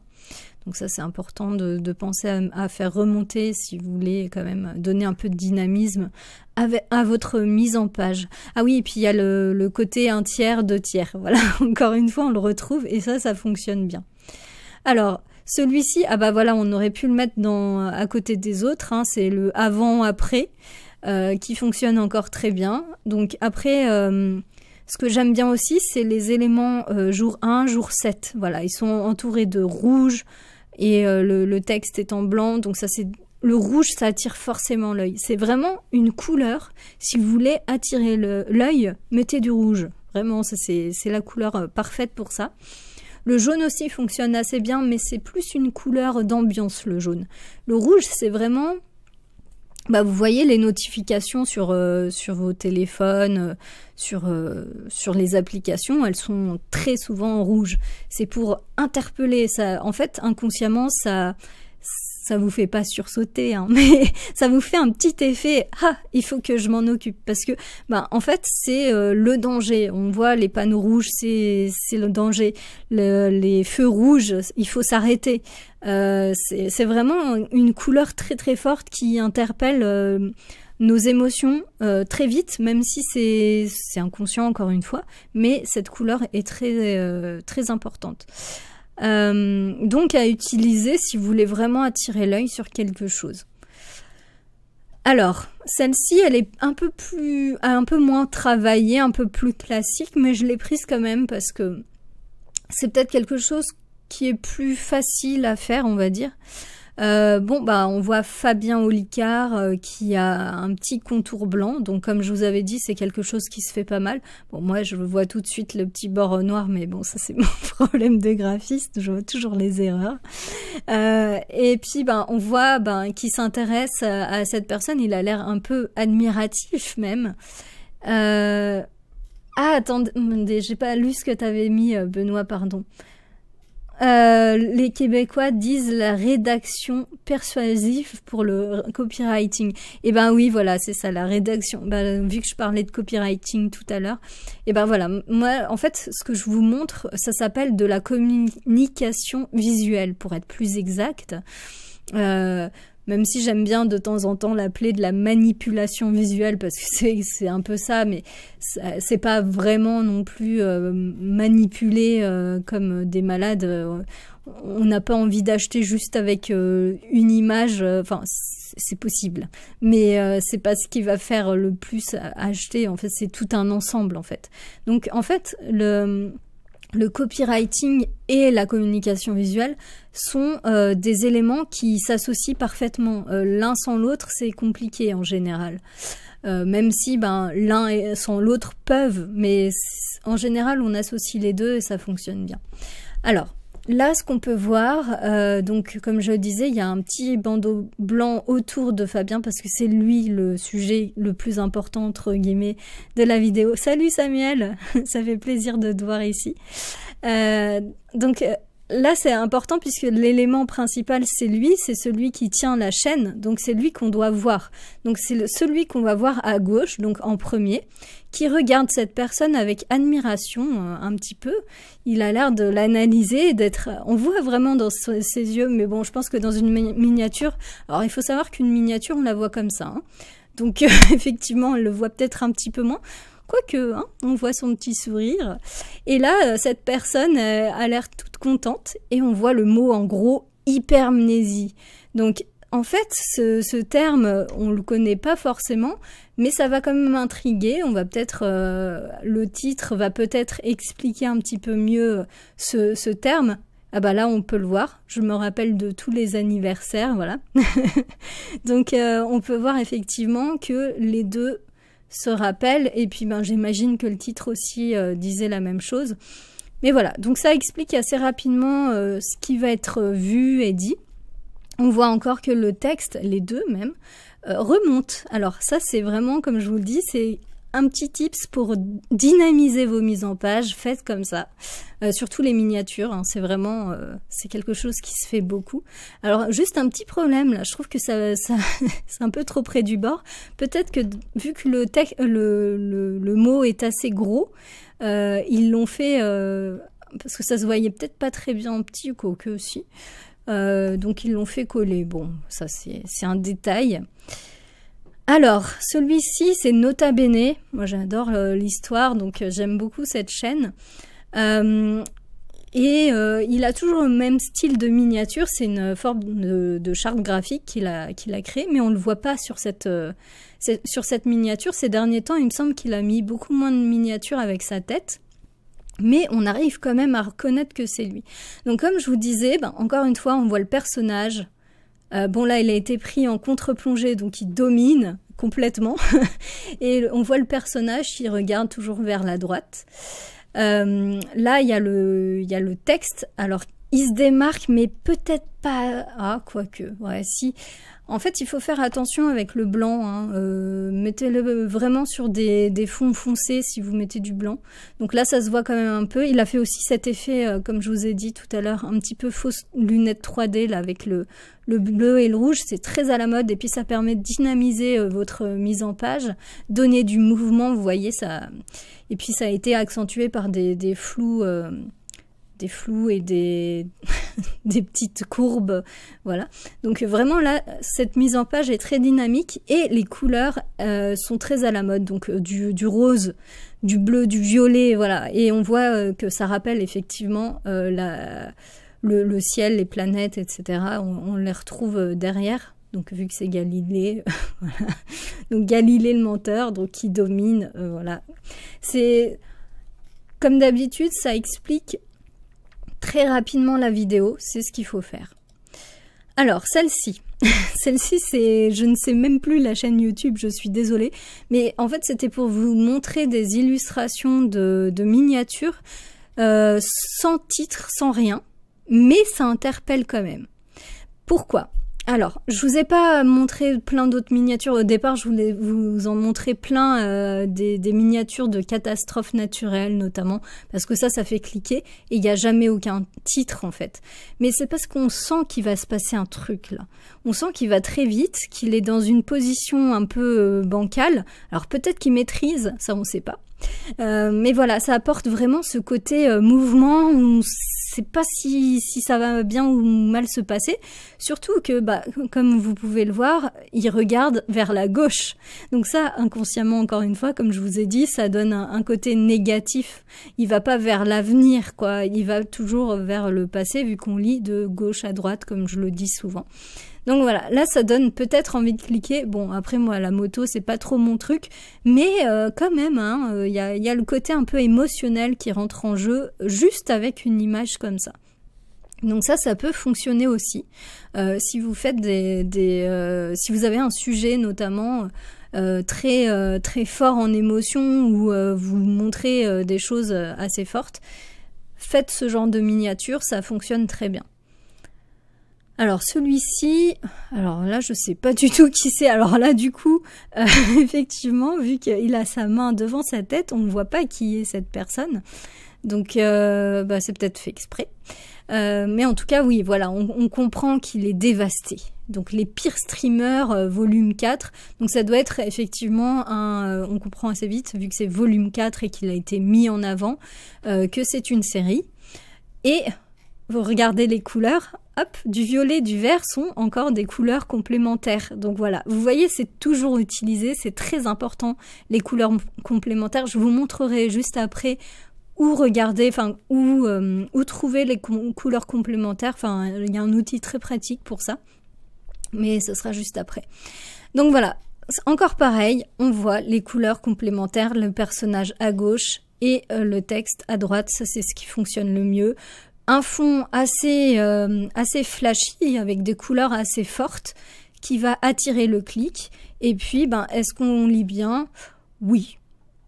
Donc ça, c'est important de penser à faire remonter si vous voulez quand même donner un peu de dynamisme à votre mise en page. Ah oui, et puis il y a le côté 1 tiers, 2 tiers. Voilà, encore une fois, on le retrouve, et ça fonctionne bien. Alors, celui-ci, ah bah voilà, on aurait pu le mettre à côté des autres, hein, c'est le avant-après qui fonctionne encore très bien. Donc après... ce que j'aime bien aussi, c'est les éléments jour 1, jour 7. Voilà, ils sont entourés de rouge et le texte est en blanc. Donc ça, le rouge, ça attire forcément l'œil. C'est vraiment une couleur. Si vous voulez attirer l'œil, mettez du rouge. Vraiment, ça c'est la couleur parfaite pour ça. Le jaune aussi fonctionne assez bien, mais c'est plus une couleur d'ambiance, le jaune. Le rouge, c'est vraiment... Bah, vous voyez les notifications sur vos téléphones, sur les applications, elles sont très souvent en rouge. C'est pour interpeller. Ça, en fait, inconsciemment, ça vous fait pas sursauter, hein, mais ça vous fait un petit effet. Ah, il faut que je m'en occupe, parce que, en fait, c'est le danger. On voit les panneaux rouges, c'est le danger. Les feux rouges, il faut s'arrêter. C'est vraiment une couleur très très forte qui interpelle nos émotions très vite, même si c'est inconscient encore une fois, mais cette couleur est très très importante. Donc à utiliser si vous voulez vraiment attirer l'œil sur quelque chose. Alors, celle-ci, elle est un peu moins travaillée, un peu plus classique, mais je l'ai prise quand même parce que c'est peut-être quelque chose qui est plus facile à faire, on va dire. On voit Fabien Olicard qui a un petit contour blanc, donc comme je vous avais dit, c'est quelque chose qui se fait pas mal. Bon, moi je vois tout de suite le petit bord noir, mais bon, ça c'est mon problème de graphiste, je vois toujours les erreurs. Et puis on voit qu'il s'intéresse à cette personne, il a l'air un peu admiratif même. Ah attendez, j'ai pas lu ce que t'avais mis, Benoît, pardon. les Québécois disent la rédaction persuasive pour le copywriting. Et ben oui, voilà, c'est ça, la rédaction. Vu que je parlais de copywriting tout à l'heure, et ben voilà, moi, en fait, ce que je vous montre, ça s'appelle de la communication visuelle, pour être plus exact. Même si j'aime bien de temps en temps l'appeler de la manipulation visuelle, parce que c'est un peu ça, mais c'est pas vraiment non plus manipuler comme des malades. On n'a pas envie d'acheter juste avec une image, enfin c'est possible, mais c'est pas ce qui va faire le plus acheter, en fait c'est tout un ensemble en fait. Donc en fait le copywriting et la communication visuelle sont des éléments qui s'associent parfaitement. L'un sans l'autre, c'est compliqué en général. Même si l'un sans l'autre peuvent, mais en général, on associe les deux et ça fonctionne bien. Alors, là, ce qu'on peut voir, donc comme je le disais, il y a un petit bandeau blanc autour de Fabien parce que c'est lui le sujet le plus important, entre guillemets, de la vidéo. Salut Samuel, ça fait plaisir de te voir ici. Donc là, c'est important puisque l'élément principal, c'est lui, c'est celui qui tient la chaîne, donc c'est lui qu'on doit voir. Donc c'est celui qu'on va voir à gauche, donc en premier, qui regarde cette personne avec admiration un petit peu. Il a l'air de l'analyser, on voit vraiment dans ses yeux, mais bon, je pense que dans une miniature, alors il faut savoir qu'une miniature, on la voit comme ça, hein. Donc effectivement, on le voit peut-être un petit peu moins. Quoique, hein, on voit son petit sourire. Et là, cette personne a l'air toute contente et on voit le mot en gros hypermnésie. Donc, en fait, ce terme, on le connaît pas forcément, mais ça va quand même intriguer. On va peut-être, le titre va peut-être expliquer un petit peu mieux ce terme. Ah bah là, on peut le voir. Je me rappelle de tous les anniversaires, voilà. Donc, on peut voir effectivement que les deux se rappelle, et puis j'imagine que le titre aussi disait la même chose. Mais voilà, donc ça explique assez rapidement ce qui va être vu et dit. On voit encore que le texte, les deux même, remontent. Alors ça c'est vraiment, comme je vous le dis, c'est un petit tips pour dynamiser vos mises en page, faites comme ça. Surtout les miniatures, hein, c'est vraiment, c'est quelque chose qui se fait beaucoup. Alors juste un petit problème là, je trouve que ça c'est un peu trop près du bord. Peut-être que vu que le mot est assez gros, ils l'ont fait parce que ça se voyait peut-être pas très bien en petit, ou que si. Donc ils l'ont fait coller. Bon, ça c'est un détail. Alors, celui-ci, c'est Nota Bene. Moi, j'adore l'histoire, donc j'aime beaucoup cette chaîne. Il a toujours le même style de miniature. C'est une forme de charte graphique qu'il a créée, mais on ne le voit pas sur cette miniature. Ces derniers temps, il me semble qu'il a mis beaucoup moins de miniatures avec sa tête. Mais on arrive quand même à reconnaître que c'est lui. Donc, comme je vous disais, encore une fois, on voit le personnage. Bon là, il a été pris en contre-plongée, donc il domine complètement. Et on voit le personnage qui regarde toujours vers la droite. Là, il y a le texte. Alors, il se démarque, mais peut-être pas... Ah, quoique, ouais, si... En fait, il faut faire attention avec le blanc, hein. Mettez-le vraiment sur des fonds foncés si vous mettez du blanc. Donc là, ça se voit quand même un peu. Il a fait aussi cet effet, comme je vous ai dit tout à l'heure, un petit peu fausse lunette 3D là, avec le bleu et le rouge. C'est très à la mode et puis ça permet de dynamiser votre mise en page, donner du mouvement, vous voyez ça. Et puis ça a été accentué par des flous... des flous et des petites courbes, voilà. Donc vraiment là, cette mise en page est très dynamique et les couleurs sont très à la mode, donc du rose, du bleu, du violet, voilà. Et on voit que ça rappelle effectivement le ciel, les planètes, etc. On les retrouve derrière. Donc vu que c'est Galilée, voilà. Donc Galilée le menteur, donc qui domine, voilà. C'est comme d'habitude, ça explique très rapidement la vidéo, c'est ce qu'il faut faire. Alors, celle-ci, c'est, je ne sais même plus la chaîne YouTube, je suis désolée, mais en fait, c'était pour vous montrer des illustrations de miniatures sans titre, sans rien, mais ça interpelle quand même. Pourquoi ? Alors, je vous ai pas montré plein d'autres miniatures. Au départ, je voulais vous en montrer plein des miniatures de catastrophes naturelles, notamment, parce que ça fait cliquer, et il n'y a jamais aucun titre, en fait. Mais c'est parce qu'on sent qu'il va se passer un truc, là. On sent qu'il va très vite, qu'il est dans une position un peu bancale. Alors, peut-être qu'il maîtrise, ça on sait pas. Mais voilà, ça apporte vraiment ce côté mouvement où c'est pas si ça va bien ou mal se passer. Surtout que, comme vous pouvez le voir, il regarde vers la gauche. Donc ça, inconsciemment, encore une fois, comme je vous ai dit, ça donne un côté négatif. Il va pas vers l'avenir, quoi. Il va toujours vers le passé, vu qu'on lit de gauche à droite, comme je le dis souvent. Donc voilà, là ça donne peut-être envie de cliquer. Bon, après moi la moto c'est pas trop mon truc, mais quand même, il y a le côté un peu émotionnel qui rentre en jeu juste avec une image comme ça. Donc ça peut fonctionner aussi. Si vous faites si vous avez un sujet notamment très fort en émotion ou vous montrez des choses assez fortes, faites ce genre de miniature, ça fonctionne très bien. Alors celui-ci, alors là je sais pas du tout qui c'est. Alors là du coup, effectivement, vu qu'il a sa main devant sa tête, on ne voit pas qui est cette personne. Donc c'est peut-être fait exprès. Mais en tout cas oui, voilà, on comprend qu'il est dévasté. Donc les pires streamers, volume 4. Donc ça doit être effectivement on comprend assez vite, vu que c'est volume 4 et qu'il a été mis en avant, que c'est une série. Et vous regardez les couleurs, hop, du violet, du vert sont encore des couleurs complémentaires. Donc voilà, vous voyez, c'est toujours utilisé, c'est très important, les couleurs complémentaires. Je vous montrerai juste après où regarder, où trouver les couleurs complémentaires. Enfin, il y a un outil très pratique pour ça, mais ce sera juste après. Donc voilà, encore pareil, on voit les couleurs complémentaires, le personnage à gauche et le texte à droite, ça c'est ce qui fonctionne le mieux. Un fond assez flashy, avec des couleurs assez fortes, qui va attirer le clic. Et puis, est-ce qu'on lit bien? Oui.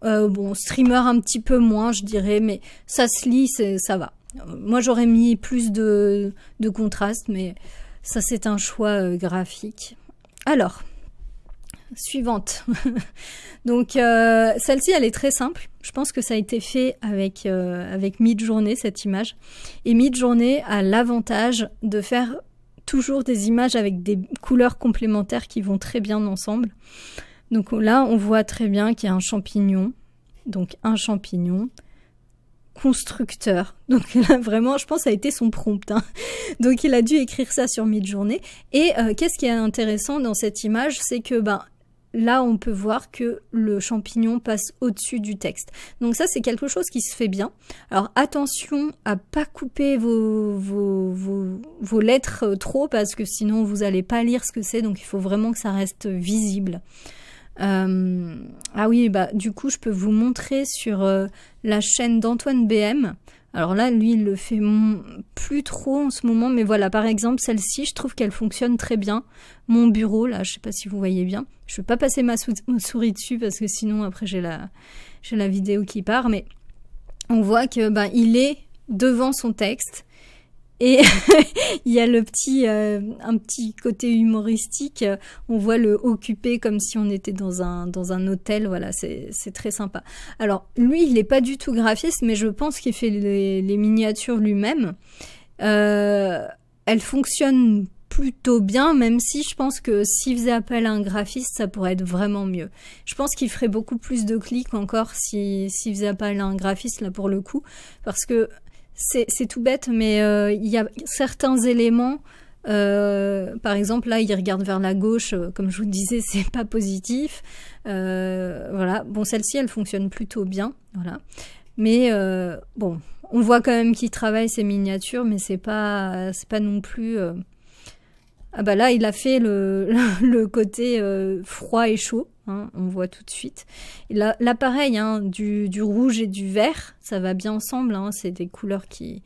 Bon, streamer un petit peu moins, je dirais, mais ça se lit, ça va. Moi, j'aurais mis plus de contraste, mais ça, c'est un choix graphique. Alors, suivante. Donc celle-ci elle est très simple. Je pense que ça a été fait avec Midjourney, cette image. Et Midjourney a l'avantage de faire toujours des images avec des couleurs complémentaires qui vont très bien ensemble. Donc là on voit très bien qu'il y a un champignon. Donc un champignon constructeur. Donc là vraiment je pense que ça a été son prompt. Donc il a dû écrire ça sur Midjourney. Et qu'est-ce qui est intéressant dans cette image, c'est que là, on peut voir que le champignon passe au-dessus du texte. Donc ça, c'est quelque chose qui se fait bien. Alors attention à pas couper vos lettres trop, parce que sinon vous n'allez pas lire ce que c'est. Donc il faut vraiment que ça reste visible. Ah oui, du coup, je peux vous montrer sur la chaîne d'Antoine BM. Alors là, lui, il le fait plus trop en ce moment, mais voilà, par exemple, celle-ci, je trouve qu'elle fonctionne très bien. Mon bureau, là, je sais pas si vous voyez bien. Je ne vais pas passer ma souris dessus parce que sinon, après, j'ai la vidéo qui part, mais on voit que il est devant son texte. Et il y a un petit côté humoristique. On voit le occupé comme si on était dans un hôtel. Voilà, c'est très sympa. Alors, lui, il n'est pas du tout graphiste, mais je pense qu'il fait les miniatures lui-même. Elle fonctionne plutôt bien, même si je pense que s'il faisait appel à un graphiste, ça pourrait être vraiment mieux. Je pense qu'il ferait beaucoup plus de clics encore s'il faisait appel à un graphiste, là, pour le coup, parce que c'est tout bête, mais il y a certains éléments, par exemple là il regarde vers la gauche, comme je vous le disais, c'est pas positif. Voilà, bon, celle-ci elle fonctionne plutôt bien, voilà. Mais bon, on voit quand même qu'il travaille ses miniatures, mais c'est pas non plus. Ah là il a fait le côté froid et chaud. On voit tout de suite. Et là pareil, du rouge et du vert, ça va bien ensemble. C'est des couleurs qui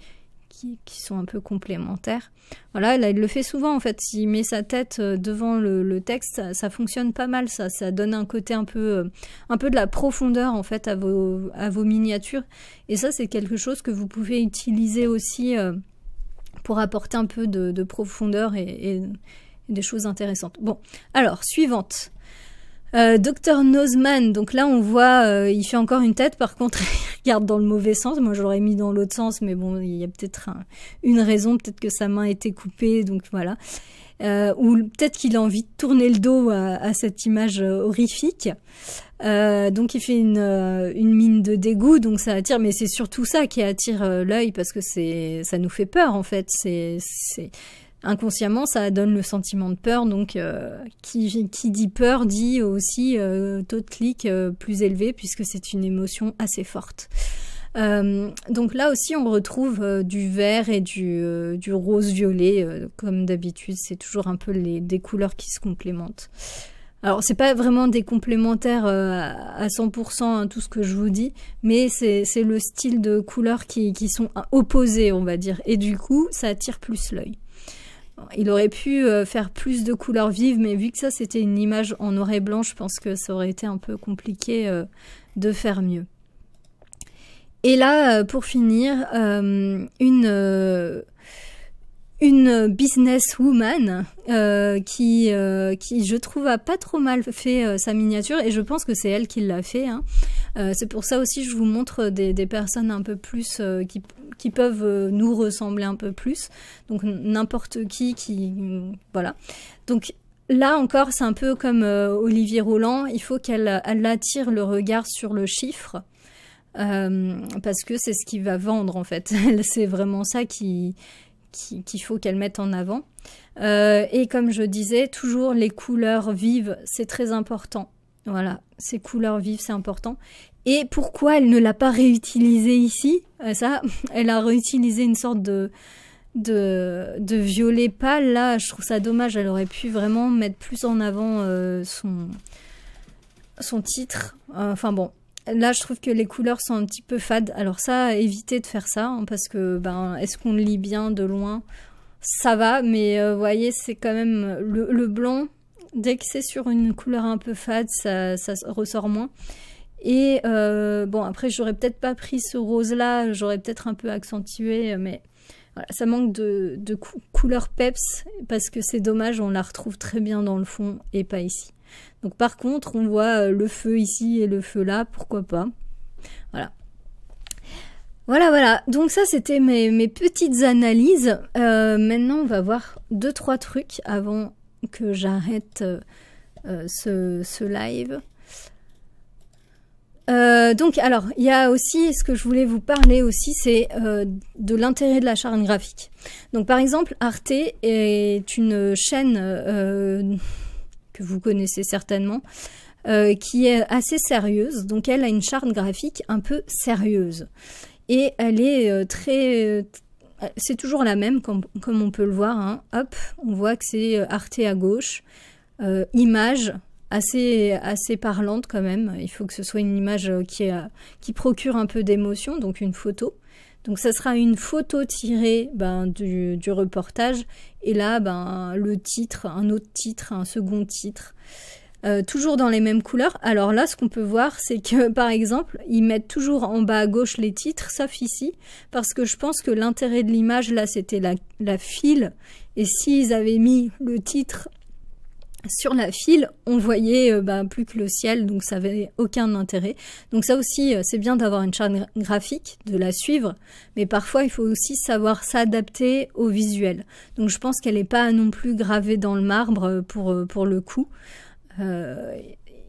sont un peu complémentaires. Voilà, là il le fait souvent en fait. S'il met sa tête devant le texte, ça fonctionne pas mal. Ça donne un côté un peu de la profondeur en fait à vos miniatures. Et ça c'est quelque chose que vous pouvez utiliser aussi pour apporter un peu de profondeur et des choses intéressantes. Bon, alors, suivante. Dr Nozman, donc là on voit, il fait encore une tête, par contre il regarde dans le mauvais sens, moi je l'aurais mis dans l'autre sens, mais bon, il y a peut-être une raison, peut-être que sa main a été coupée, donc voilà. Ou peut-être qu'il a envie de tourner le dos à cette image horrifique. Donc il fait une mine de dégoût, donc ça attire, mais c'est surtout ça qui attire l'œil, parce que ça nous fait peur en fait, inconsciemment, ça donne le sentiment de peur, donc qui dit peur dit aussi taux de clic plus élevé, puisque c'est une émotion assez forte. Donc là aussi, on retrouve du vert et du rose-violet, comme d'habitude, c'est toujours un peu des couleurs qui se complémentent. Alors, c'est pas vraiment des complémentaires à 100%, hein, tout ce que je vous dis, mais c'est le style de couleurs qui sont opposés, on va dire, et du coup, ça attire plus l'œil. Il aurait pu faire plus de couleurs vives, mais vu que ça c'était une image en noir et blanc, je pense que ça aurait été un peu compliqué de faire mieux. Et là, pour finir, une businesswoman qui je trouve a pas trop mal fait sa miniature, et je pense que c'est elle qui l'a fait, hein. C'est pour ça aussi je vous montre des personnes un peu plus qui peuvent nous ressembler un peu plus, donc n'importe qui voilà. Donc là encore c'est un peu comme Olivier Roland, il faut qu'elle attire le regard sur le chiffre, parce que c'est ce qui va vendre en fait. C'est vraiment ça qu'il faut qu'elle mette en avant. Et comme je disais, toujours les couleurs vives, c'est très important. Voilà, ces couleurs vives, c'est important. Et pourquoi elle ne l'a pas réutilisé ici? Ça, elle a réutilisé une sorte de violet pâle. Là, je trouve ça dommage. Elle aurait pu vraiment mettre plus en avant son titre. Enfin bon. Là, je trouve que les couleurs sont un petit peu fades. Alors ça, évitez de faire ça, hein, parce que, est-ce qu'on le lit bien de loin? Ça va, mais vous voyez, c'est quand même le blanc. Dès que c'est sur une couleur un peu fade, ça ressort moins. Et bon, après, j'aurais peut-être pas pris ce rose-là, j'aurais peut-être un peu accentué, mais voilà, ça manque de couleur peps, parce que c'est dommage, on la retrouve très bien dans le fond et pas ici. Donc par contre, on voit le feu ici et le feu là, pourquoi pas. Voilà. Voilà. Donc ça, c'était mes petites analyses. Maintenant, on va voir 2-3 trucs avant que j'arrête ce live. Donc, alors, il y a aussi, ce que je voulais vous parler aussi, c'est de l'intérêt de la charte graphique. Donc, par exemple, Arte est une chaîne que vous connaissez certainement, qui est assez sérieuse. Donc, elle a une charte graphique un peu sérieuse. Et elle est c'est toujours la même, comme on peut le voir, hein. Hop, on voit que c'est Arte à gauche. Image assez parlante quand même. Il faut que ce soit une image qui procure un peu d'émotion, donc une photo. Donc ça sera une photo tirée du reportage, et là le titre, un autre titre, un second titre, toujours dans les mêmes couleurs. Alors là, ce qu'on peut voir, c'est que par exemple, ils mettent toujours en bas à gauche les titres, sauf ici, parce que je pense que l'intérêt de l'image là, c'était la file, et s'ils avaient mis le titre sur la file, on voyait plus que le ciel, donc ça avait aucun intérêt. Donc ça aussi, c'est bien d'avoir une charte graphique, de la suivre, mais parfois il faut aussi savoir s'adapter au visuel. Donc je pense qu'elle n'est pas non plus gravée dans le marbre pour le coup.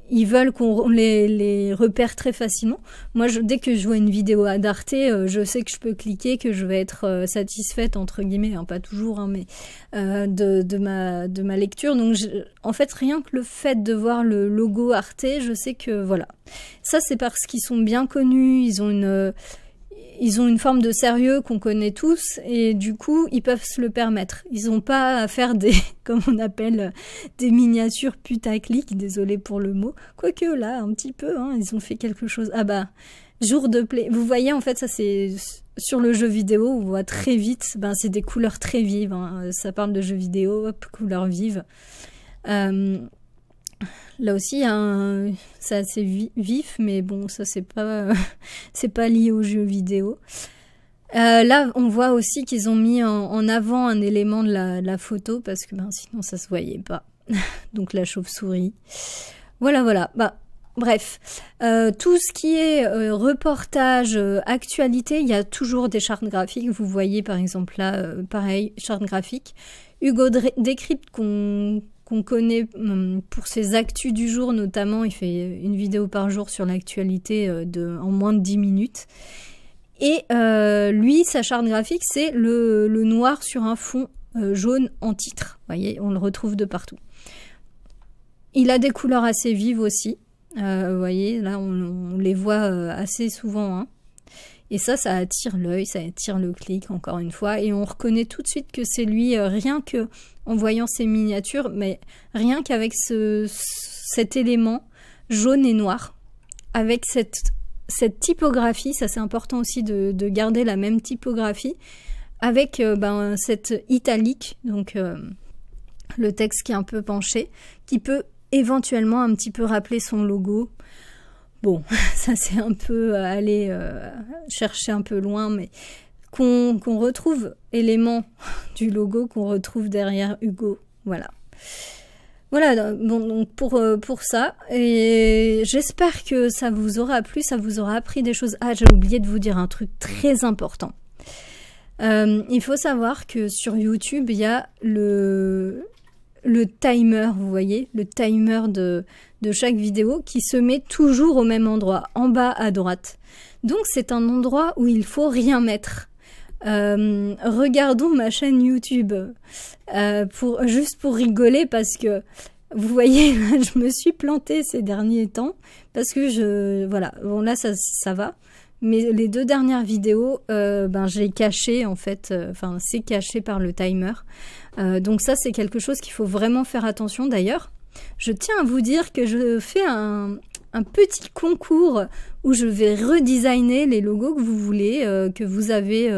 Ils veulent qu'on les repère très facilement. Moi, dès que je vois une vidéo d'Arte, je sais que je peux cliquer, que je vais être satisfaite, entre guillemets, hein, pas toujours, hein, mais de ma lecture. Donc, en fait, rien que le fait de voir le logo Arte, je sais que, voilà. Ça, c'est parce qu'ils sont bien connus, ils ont une forme de sérieux qu'on connaît tous, et du coup, ils peuvent se le permettre. Ils n'ont pas à faire comme on appelle, des miniatures putaclic, désolé pour le mot. Quoique là, un petit peu, hein, ils ont fait quelque chose. Ah jour de play. Vous voyez, en fait, ça c'est sur le jeu vidéo, on voit très vite, c'est des couleurs très vives, hein. Ça parle de jeux vidéo, hop, couleurs vives. Là aussi, c'est assez vif, mais bon, ça c'est pas lié aux jeux vidéo. Là, on voit aussi qu'ils ont mis en avant un élément de la photo parce que sinon ça se voyait pas. Donc la chauve-souris. Voilà, voilà. Bref, tout ce qui est reportage, actualité, il y a toujours des chartes graphiques. Vous voyez par exemple là, pareil, charte graphique. Hugo Décrypte qu'on connaît pour ses actus du jour notamment. Il fait une vidéo par jour sur l'actualité en moins de 10 minutes. Et lui, sa charte graphique, c'est le noir sur un fond jaune en titre. Vous voyez, on le retrouve de partout. Il a des couleurs assez vives aussi. Vous voyez, là, on les voit assez souvent. Hein. Et ça attire l'œil, ça attire le clic, encore une fois. Et on reconnaît tout de suite que c'est lui, rien que en voyant ses miniatures, mais rien qu'avec cet élément jaune et noir, avec cette typographie, ça c'est important aussi de garder la même typographie, avec cette italique, donc le texte qui est un peu penché, qui peut éventuellement un petit peu rappeler son logo. Bon, ça c'est un peu aller chercher un peu loin, mais qu'on retrouve élément du logo qu'on retrouve derrière Hugo. Voilà. Voilà, bon, donc pour ça, et j'espère que ça vous aura plu, ça vous aura appris des choses. Ah, j'ai oublié de vous dire un truc très important. Il faut savoir que sur YouTube, il y a le timer, vous voyez, le timer de chaque vidéo qui se met toujours au même endroit, en bas à droite. Donc c'est un endroit où il faut rien mettre. Regardons ma chaîne YouTube juste pour rigoler parce que vous voyez, je me suis plantée ces derniers temps parce que voilà, bon là ça va. Mais les 2 dernières vidéos, j'ai caché en fait, c'est caché par le timer. Donc ça, c'est quelque chose qu'il faut vraiment faire attention. D'ailleurs, je tiens à vous dire que je fais un petit concours où je vais redesigner les logos que vous voulez, que vous avez.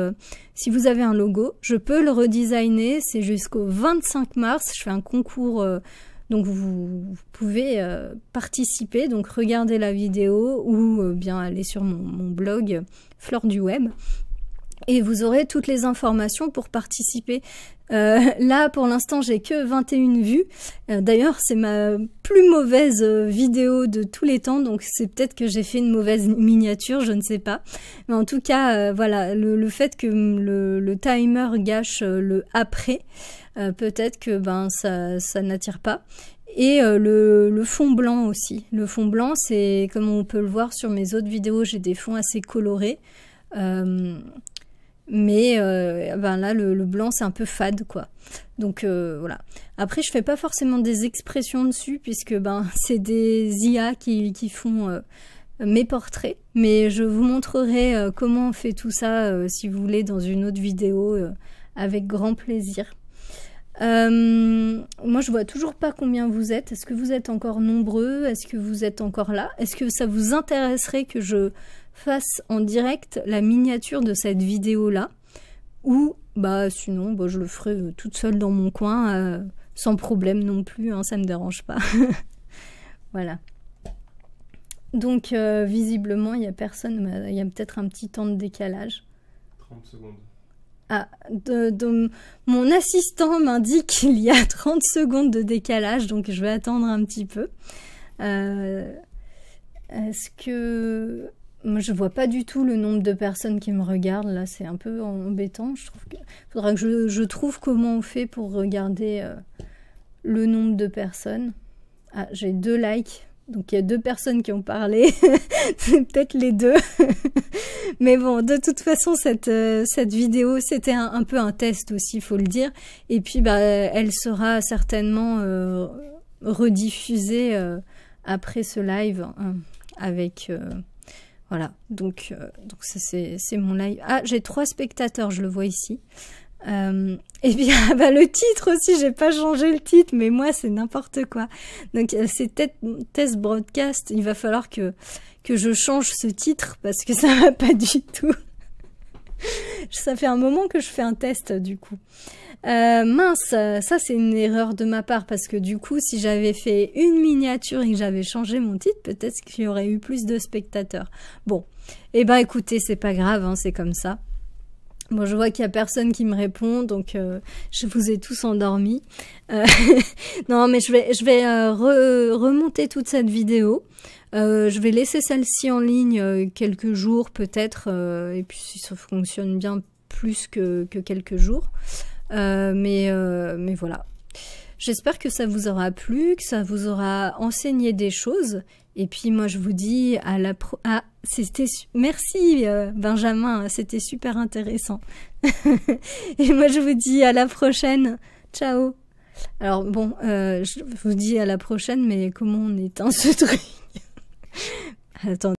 Si vous avez un logo, je peux le redesigner. C'est jusqu'au 25 mars. Je fais un concours. Donc vous pouvez participer, donc regardez la vidéo ou bien aller sur mon blog Fleur du Web et vous aurez toutes les informations pour participer. Là pour l'instant j'ai que 21 vues, d'ailleurs c'est ma plus mauvaise vidéo de tous les temps, donc c'est peut-être que j'ai fait une mauvaise miniature, je ne sais pas, mais en tout cas voilà, le fait que le timer gâche le après, peut-être que ça n'attire pas. Et le fond blanc aussi. Le fond blanc, c'est comme on peut le voir sur mes autres vidéos, j'ai des fonds assez colorés. Mais là, le blanc, c'est un peu fade, quoi. Donc voilà. Après, je fais pas forcément des expressions dessus, puisque c'est des IA qui font mes portraits. Mais je vous montrerai comment on fait tout ça, si vous voulez, dans une autre vidéo, avec grand plaisir. Moi je vois toujours pas combien vous êtes. Est-ce que vous êtes encore nombreux? Est-ce que vous êtes encore là? Est-ce que ça vous intéresserait que je fasse en direct la miniature de cette vidéo là? Ou sinon je le ferai toute seule dans mon coin, sans problème non plus, hein, ça me dérange pas. Voilà. Donc visiblement il y a personne, il y a peut-être un petit temps de décalage. 30 secondes. Ah, mon assistant m'indique qu'il y a 30 secondes de décalage, donc je vais attendre un petit peu. Est-ce que... Moi, je vois pas du tout le nombre de personnes qui me regardent, là, c'est un peu embêtant. Je trouve faudra que je trouve comment on fait pour regarder le nombre de personnes. Ah, j'ai 2 likes. Donc il y a 2 personnes qui ont parlé, c'est peut-être les 2. Mais bon, de toute façon, cette vidéo, c'était un peu un test aussi, il faut le dire. Et puis, elle sera certainement rediffusée après ce live avec... voilà, donc ça, c'est mon live. Ah, j'ai 3 spectateurs, je le vois ici. Et bien le titre aussi, j'ai pas changé le titre, mais moi c'est n'importe quoi. Donc c'est test broadcast, il va falloir que je change ce titre parce que ça va pas du tout. Ça fait un moment que je fais un test du coup. Mince, ça c'est une erreur de ma part parce que du coup si j'avais fait une miniature et que j'avais changé mon titre, peut-être qu'il y aurait eu plus de spectateurs. Bon, écoutez, c'est pas grave, hein, c'est comme ça. Bon, je vois qu'il y a personne qui me répond, donc je vous ai tous endormis. Non, mais je vais remonter toute cette vidéo. Je vais laisser celle-ci en ligne quelques jours peut-être, et puis si ça fonctionne bien, plus que quelques jours. Mais voilà. J'espère que ça vous aura plu, que ça vous aura enseigné des choses. Et puis moi je vous dis à la merci Benjamin, c'était super intéressant. Et moi je vous dis à la prochaine. Ciao. Alors bon, je vous dis à la prochaine, mais comment on éteint ce truc? Attends.